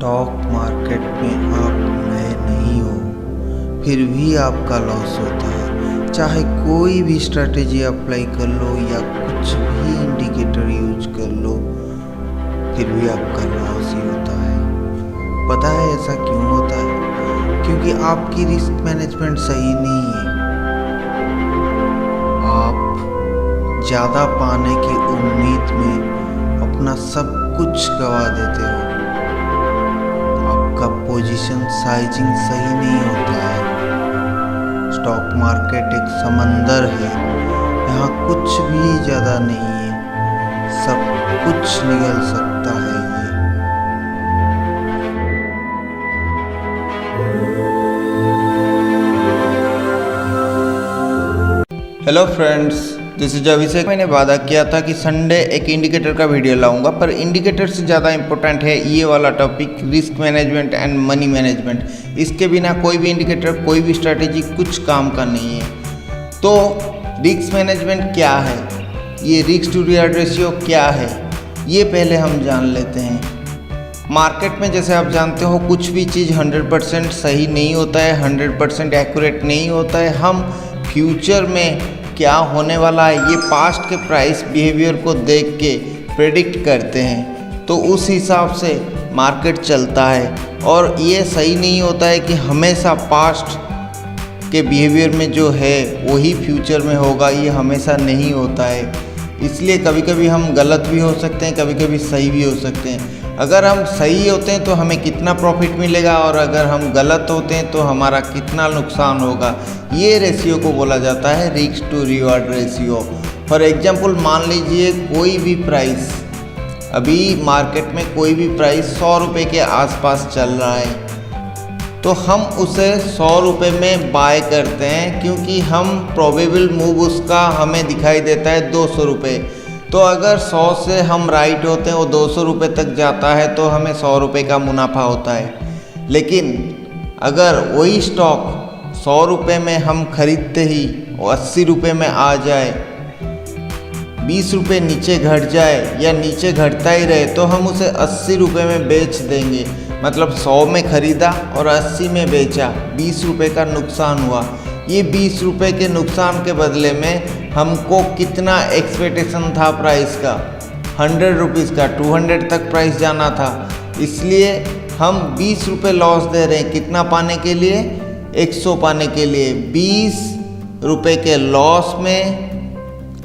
Stock market में आप नए नहीं हो, फिर भी आपका लॉस होता है। चाहे कोई भी स्ट्रैटेजी अप्लाई कर लो या कुछ भी इंडिकेटर यूज कर लो, फिर भी आपका लॉस ही होता है। पता है ऐसा क्यों होता है? क्योंकि आपकी रिस्क मैनेजमेंट सही नहीं है। आप ज़्यादा पाने की उम्मीद में अपना सब कुछ गवा देते हो। आपका पोजीशन साइजिंग सही नहीं होता है। स्टॉक मार्केट एक समंदर है, यहाँ कुछ भी ज़्यादा नहीं है, सब कुछ निकल सकता है। हेलो फ्रेंड्स, दिस इज अभिषेक। मैंने वादा किया था कि संडे एक इंडिकेटर का वीडियो लाऊंगा, पर इंडिकेटर से ज़्यादा इम्पोर्टेंट है ये वाला topic, risk management and money management. इसके बिना कोई भी इंडिकेटर, कोई भी स्ट्रैटेजी कुछ काम का नहीं है। तो रिस्क मैनेजमेंट क्या है, ये रिस्क टू रिवॉर्ड रेशियो क्या है, ये पहले हम जान लेते हैं। मार्केट में जैसे आप जानते हो, कुछ भी चीज़ 100% सही नहीं होता है, 100% एक्यूरेट नहीं होता है। हम फ्यूचर में क्या होने वाला है ये पास्ट के प्राइस बिहेवियर को देख के प्रेडिक्ट करते हैं, तो उस हिसाब से मार्केट चलता है। और ये सही नहीं होता है कि हमेशा पास्ट के बिहेवियर में जो है वही फ्यूचर में होगा, ये हमेशा नहीं होता है। इसलिए कभी कभी हम गलत भी हो सकते हैं, कभी कभी सही भी हो सकते हैं। अगर हम सही होते हैं तो हमें कितना प्रॉफिट मिलेगा, और अगर हम गलत होते हैं तो हमारा कितना नुकसान होगा, ये रेशियो को बोला जाता है risk to reward ratio. For example, मान लीजिए कोई भी प्राइस, अभी मार्केट में कोई भी प्राइस 100 रुपये के आसपास चल रहा है, तो हम उसे 100 रुपये में बाय करते हैं, क्योंकि हम प्रोबेबल मूव उसका हमें दिखाई देता है 200 रुपये। तो अगर 100 से हम राइट होते हैं, वो 200 रुपये तक जाता है, तो हमें 100 रुपये का मुनाफा होता है। लेकिन अगर वही स्टॉक 100 रुपये में हम खरीदते ही वो 80 रुपये में आ जाए, 20 रुपये नीचे घट जाए या नीचे घटता ही रहे, तो हम उसे 80 रुपये में बेच देंगे। मतलब 100 में खरीदा और 80 में बेचा, 20 रुपये का नुकसान हुआ। ये 20 रुपये के नुकसान के बदले में हमको कितना एक्सपेक्टेशन था प्राइस का, 100 रुपीज़ का, 200 तक प्राइस जाना था। इसलिए हम 20 रुपये लॉस दे रहे हैं, कितना पाने के लिए, 100 पाने के लिए। 20 रुपये के लॉस में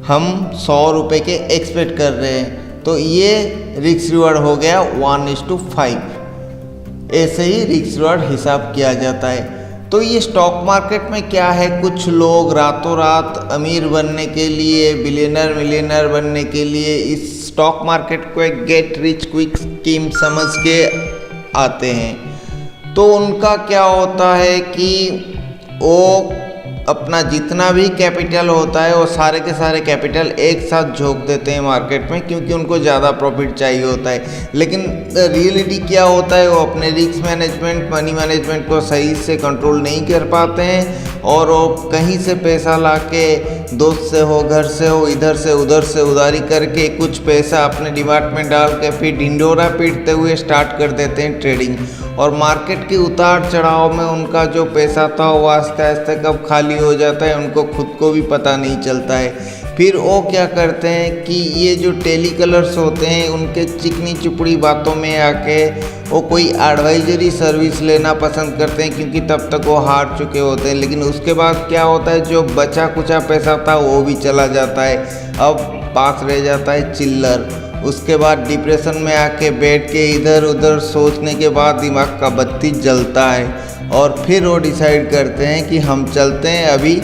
हम 100 रुपये के एक्सपेक्ट कर रहे हैं, तो ये रिस्क रिवॉर्ड हो गया 1:5। ऐसे ही रिस्क रिवॉर्ड हिसाब किया जाता है। तो ये स्टॉक मार्केट में क्या है, कुछ लोग रातों रात अमीर बनने के लिए, बिलियनर मिलियनर बनने के लिए इस स्टॉक मार्केट को एक गेट रिच क्विक स्कीम समझ के आते हैं। तो उनका क्या होता है कि वो अपना जितना भी कैपिटल होता है वो सारे के सारे कैपिटल एक साथ झोंक देते हैं मार्केट में, क्योंकि उनको ज़्यादा प्रॉफिट चाहिए होता है। लेकिन रियलिटी क्या होता है, वो अपने रिस्क मैनेजमेंट, मनी मैनेजमेंट को सही से कंट्रोल नहीं कर पाते हैं, और वो कहीं से पैसा लाके, दोस्त से हो, घर से हो, इधर से उधर से उधारी करके कुछ पैसा अपने डिमाट में डाल के फिर ढिंडोरा पीटते हुए स्टार्ट कर देते हैं ट्रेडिंग। और मार्केट के उतार चढ़ाव में उनका जो पैसा था वो आस्ते आस्ते कब खाली हो जाता है, उनको खुद को भी पता नहीं चलता है। फिर वो क्या करते हैं कि ये जो टेली कलर्स होते हैं, उनके चिकनी चुपड़ी बातों में आके वो कोई एडवाइजरी सर्विस लेना पसंद करते हैं, क्योंकि तब तक वो हार चुके होते हैं। लेकिन उसके बाद क्या होता है, जो बचा कुचा पैसा था वो भी चला जाता है, अब पास रह जाता है चिल्लर। उसके बाद डिप्रेशन में आके बैठ के इधर उधर सोचने के बाद दिमाग का बत्ती जलता है, और फिर वो डिसाइड करते हैं कि हम चलते हैं अभी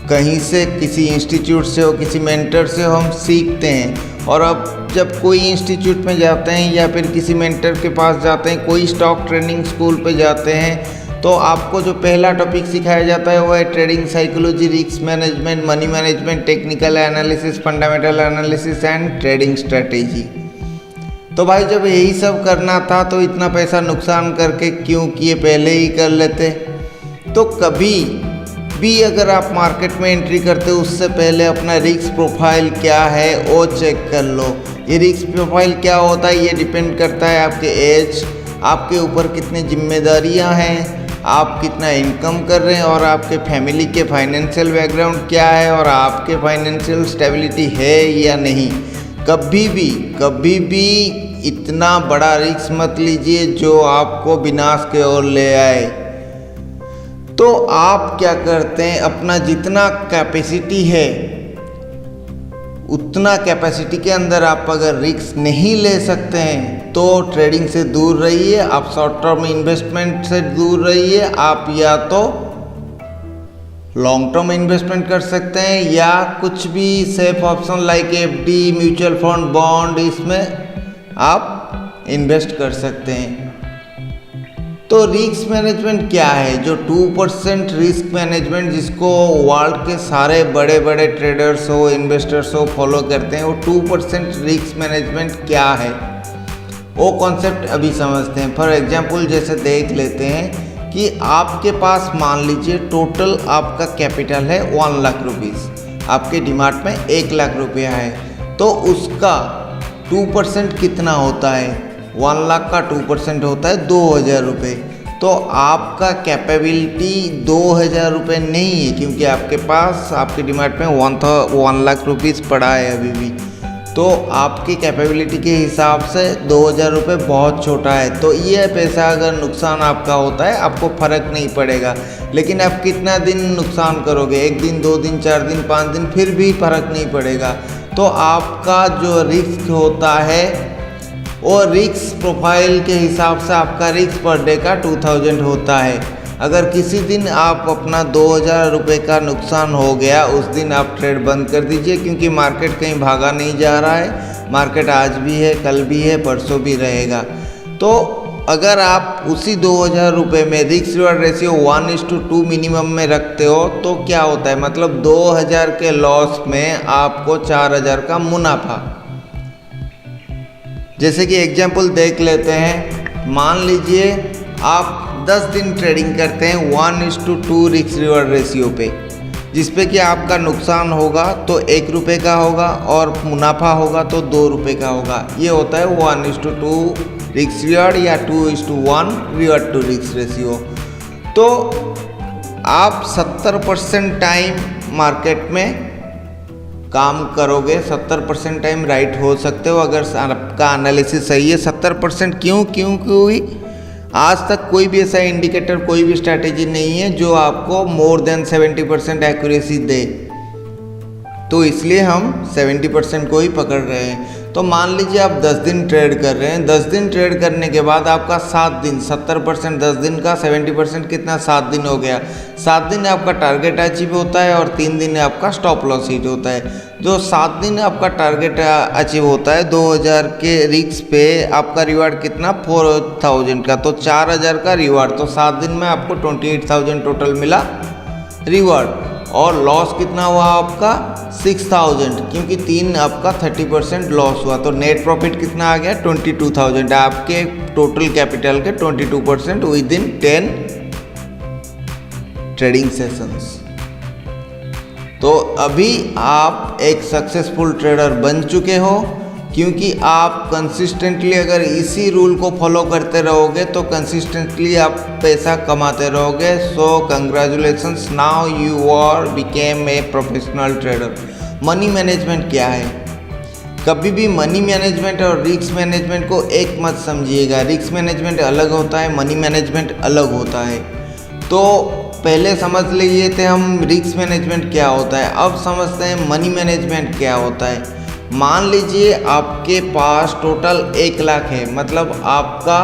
कहीं से, किसी इंस्टीट्यूट से हो, किसी मेंटर से हो, हम सीखते हैं। और अब जब कोई इंस्टीट्यूट में जाते हैं या फिर किसी मेंटर के पास जाते हैं, कोई स्टॉक ट्रेनिंग स्कूल पे जाते हैं, तो आपको जो पहला टॉपिक सिखाया जाता है वो है trading psychology, risk management, money management, technical analysis, fundamental analysis and trading strategy. तो भाई जब यही सब करना था तो इतना पैसा नुकसान करके क्यों किए, पहले ही कर लेते। तो कभी भी अगर आप मार्केट में एंट्री करते हो, उससे पहले अपना रिस्क प्रोफाइल क्या है वो चेक कर लो। ये रिस्क प्रोफाइल क्या होता है, ये डिपेंड करता है आपके एज, आपके ऊपर कितनी जिम्मेदारियां हैं, आप कितना इनकम कर रहे हैं और आपके फैमिली के फाइनेंशियल बैकग्राउंड क्या है और आपके फाइनेंशियल स्टेबिलिटी है या नहीं। कभी भी इतना बड़ा रिस्क मत लीजिए जो आपको विनाश की ओर ले आए। तो आप क्या करते हैं, अपना जितना कैपेसिटी है उतना कैपेसिटी के अंदर आप अगर रिस्क नहीं ले सकते हैं तो ट्रेडिंग से दूर रहिए, आप शॉर्ट टर्म इन्वेस्टमेंट से दूर रहिए। आप या तो लॉन्ग टर्म इन्वेस्टमेंट कर सकते हैं या कुछ भी safe option like FD, mutual fund, bond, इसमें आप इन्वेस्ट कर सकते हैं। तो रिस्क मैनेजमेंट क्या है? जो 2% रिस्क मैनेजमेंट जिसको वर्ल्ड के सारे बड़े बड़े ट्रेडर्स हो, इन्वेस्टर्स हो फॉलो करते हैं, वो 2% रिस्क मैनेजमेंट क्या है वो कॉन्सेप्ट अभी समझते हैं। फॉर एग्जांपल जैसे देख लेते हैं कि आपके पास मान लीजिए टोटल आपका कैपिटल है 1 लाख रुपीज़, आपके डीमार्ट में 1 लाख रुपया है, तो उसका 2% कितना होता है? 1 लाख का 2% होता है 2000 रुपये। तो आपका कैपेबिलिटी 2000 रुपये नहीं है क्योंकि आपके पास आपके डीमार्ट में 1 लाख रुपीज़ पड़ा है अभी भी। तो आपकी कैपेबिलिटी के हिसाब से 2000 रुपये बहुत छोटा है। तो ये पैसा अगर नुकसान आपका होता है आपको फ़र्क नहीं पड़ेगा, लेकिन आप कितना दिन नुकसान करोगे, 1 दिन, 2 दिन, 4 दिन, 5 दिन, फिर भी फ़र्क नहीं पड़ेगा। तो आपका जो रिस्क होता है वो रिस्क प्रोफाइल के हिसाब से आपका रिस्क पर डे का 2000 होता है। अगर किसी दिन आप अपना 2000 रुपये का नुकसान हो गया, उस दिन आप ट्रेड बंद कर दीजिए क्योंकि मार्केट कहीं भागा नहीं जा रहा है। मार्केट आज भी है, कल भी है, परसों भी रहेगा। तो अगर आप उसी 2000 रुपये में रिस्क रिवार्ड रेशियो 1:2 मिनिमम में रखते हो तो क्या होता है, मतलब 2000 के लॉस में आपको 4000 का मुनाफा। जैसे कि एग्जाम्पल देख लेते हैं, मान लीजिए आप 10 दिन ट्रेडिंग करते हैं 1:2 रिस्क रिवार्ड रेशियो पे, जिस पे कि आपका नुकसान होगा तो 1 रुपये का होगा और मुनाफा होगा तो 2 रुपये का होगा। ये होता है 1:2 रिस्क रिवार्ड या 2:1 रिवार्ड टू रिस्क रेशियो। तो आप 70% टाइम मार्केट में काम करोगे, 70% टाइम राइट हो सकते हो अगर आपका एनालिसिस सही है। 70% क्योंकि आज तक कोई भी ऐसा इंडिकेटर, कोई भी स्ट्रैटेजी नहीं है जो आपको मोर देन 70% एक्यूरेसी दे, तो इसलिए हम 70% को ही पकड़ रहे हैं। तो मान लीजिए आप 10 दिन ट्रेड कर रहे हैं, 10 दिन ट्रेड करने के बाद आपका 7 दिन, 70% 10 दिन का 70% कितना, 7 दिन हो गया। 7 दिन आपका टारगेट अचीव होता है और 3 दिन आपका स्टॉप लॉस हिट होता है। जो 7 दिन आपका टारगेट अचीव होता है 2000 के रिस्क पे, आपका रिवार्ड कितना, 4000 का, तो 4000 का रिवार्ड। तो 7 दिन में आपको 28000 टोटल मिला रिवार्ड। और लॉस कितना हुआ आपका, 6000, क्योंकि 3 आपका 30% लॉस हुआ। तो नेट प्रॉफिट कितना आ गया, 22000, आपके टोटल कैपिटल के 22% विद इन 10 ट्रेडिंग सेशंस। तो अभी आप एक सक्सेसफुल ट्रेडर बन चुके हो क्योंकि आप कंसिस्टेंटली अगर इसी रूल को फॉलो करते रहोगे तो कंसिस्टेंटली आप पैसा कमाते रहोगे। So congratulations, now you are became a professional trader. Money management क्या है? कभी भी मनी मैनेजमेंट और रिस्क मैनेजमेंट को एक मत समझिएगा। रिस्क मैनेजमेंट अलग होता है, मनी मैनेजमेंट अलग होता है। तो पहले समझ लीजिए थे हम रिस्क मैनेजमेंट क्या होता है, अब समझते हैं मनी मैनेजमेंट क्या होता है। मान लीजिए आपके पास टोटल 1 लाख है, मतलब आपका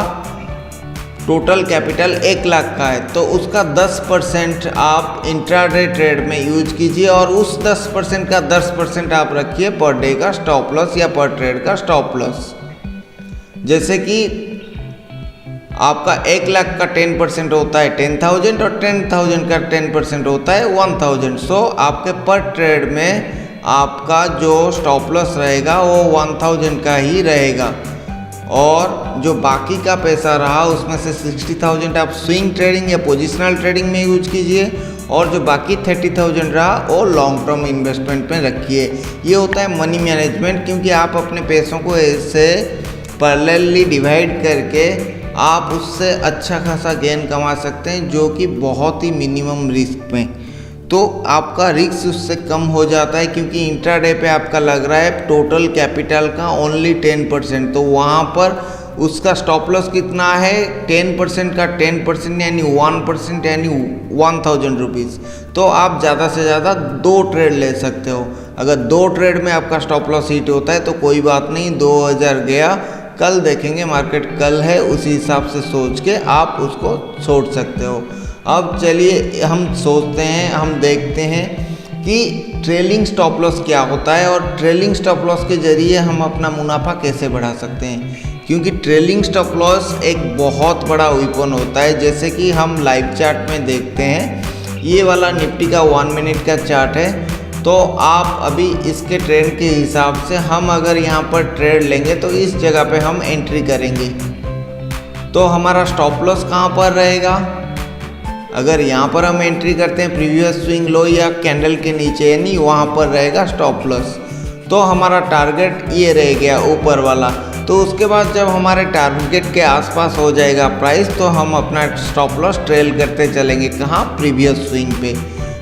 टोटल कैपिटल 1 लाख का है, तो उसका 10% आप इंट्राडे ट्रेड में यूज कीजिए और उस 10% का 10% आप रखिए पर डे का स्टॉप लॉस या पर ट्रेड का स्टॉप लॉस। जैसे कि आपका 1 लाख का 10% होता है 10,000 और 10,000 का 10% होता है 1,000। सो आपके पर ट्रेड में आपका जो स्टॉप लॉस रहेगा वो 1000 का ही रहेगा और जो बाकी का पैसा रहा उसमें से 60,000 आप स्विंग ट्रेडिंग या पोजिशनल ट्रेडिंग में यूज कीजिए और जो बाकी 30,000 रहा वो लॉन्ग टर्म इन्वेस्टमेंट में रखिए। ये होता है मनी मैनेजमेंट, क्योंकि आप अपने पैसों को ऐसे पैरेलली डिवाइड करके आप उससे अच्छा खासा गेन कमा सकते हैं, जो कि बहुत ही मिनिमम रिस्क में। तो आपका रिस्क उससे कम हो जाता है, क्योंकि इंट्राडे पे आपका लग रहा है टोटल कैपिटल का ओनली 10%। तो वहाँ पर उसका स्टॉप लॉस कितना है, 10% का 10% यानी 1% यानी 1000 रुपीज़। तो आप ज़्यादा से ज़्यादा 2 ट्रेड ले सकते हो। अगर 2 ट्रेड में आपका स्टॉप लॉस हिट होता है तो कोई बात नहीं, 2000 गया, कल देखेंगे मार्केट कल है, उसी हिसाब से सोच के आप उसको छोड़ सकते हो। अब चलिए हम सोचते हैं, हम देखते हैं कि ट्रेलिंग स्टॉप लॉस क्या होता है और ट्रेलिंग स्टॉप लॉस के जरिए हम अपना मुनाफा कैसे बढ़ा सकते हैं। क्योंकि ट्रेलिंग स्टॉप लॉस एक बहुत बड़ा वेपन होता है। जैसे कि हम लाइव चार्ट में देखते हैं, ये वाला निफ्टी का 1 मिनट का चार्ट है। तो आप अभी इसके ट्रेंड के हिसाब से हम अगर यहाँ पर ट्रेड लेंगे तो इस जगह पे हम एंट्री करेंगे, तो हमारा स्टॉप लॉस कहाँ पर रहेगा। अगर यहाँ पर हम एंट्री करते हैं प्रीवियस स्विंग लो या कैंडल के नीचे, यानी वहाँ पर रहेगा स्टॉप लॉस। तो हमारा टारगेट ये रह गया ऊपर वाला। तो उसके बाद जब हमारे टारगेट के आसपास हो जाएगा प्राइस, तो हम अपना स्टॉप लॉस ट्रेल करते चलेंगे। कहाँ, प्रीवियस स्विंग पे।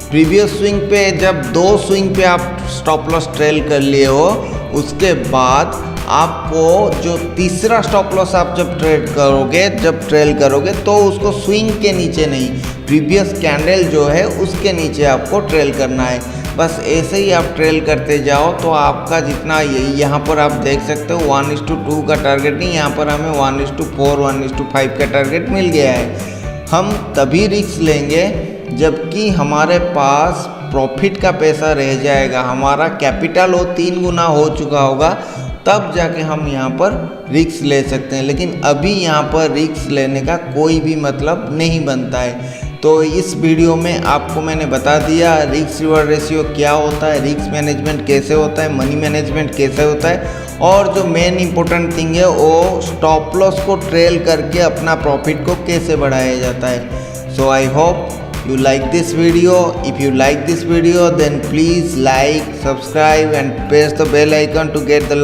प्रीवियस स्विंग पे जब 2 स्विंग पे आप स्टॉप लॉस ट्रेल कर लिए हो, उसके बाद आपको जो तीसरा स्टॉप लॉस आप जब ट्रेल करोगे तो उसको स्विंग के नीचे नहीं, प्रीवियस कैंडल जो है उसके नीचे आपको ट्रेल करना है। बस ऐसे ही आप ट्रेल करते जाओ तो आपका जितना यहाँ पर आप देख सकते हो 1:2 का टारगेट नहीं, यहाँ पर हमें 1:4 1:5 का टारगेट मिल गया है। हम तभी रिस्क लेंगे जबकि हमारे पास प्रॉफिट का पैसा रह जाएगा, हमारा कैपिटल 3 गुना हो चुका होगा, तब जाके हम यहाँ पर रिस्क ले सकते हैं। लेकिन अभी यहाँ पर रिस्क लेने का कोई भी मतलब नहीं बनता है। तो इस वीडियो में आपको मैंने बता दिया रिस्क रिवॉर्ड रेशियो क्या होता है, रिस्क मैनेजमेंट कैसे होता है, मनी मैनेजमेंट कैसे होता है, और जो मेन इंपॉर्टेंट थिंग है वो स्टॉप लॉस को ट्रेल करके अपना प्रॉफिट को कैसे बढ़ाया जाता है। So I hope you like this video. If you like this video, then please like, subscribe and press the bell icon to get the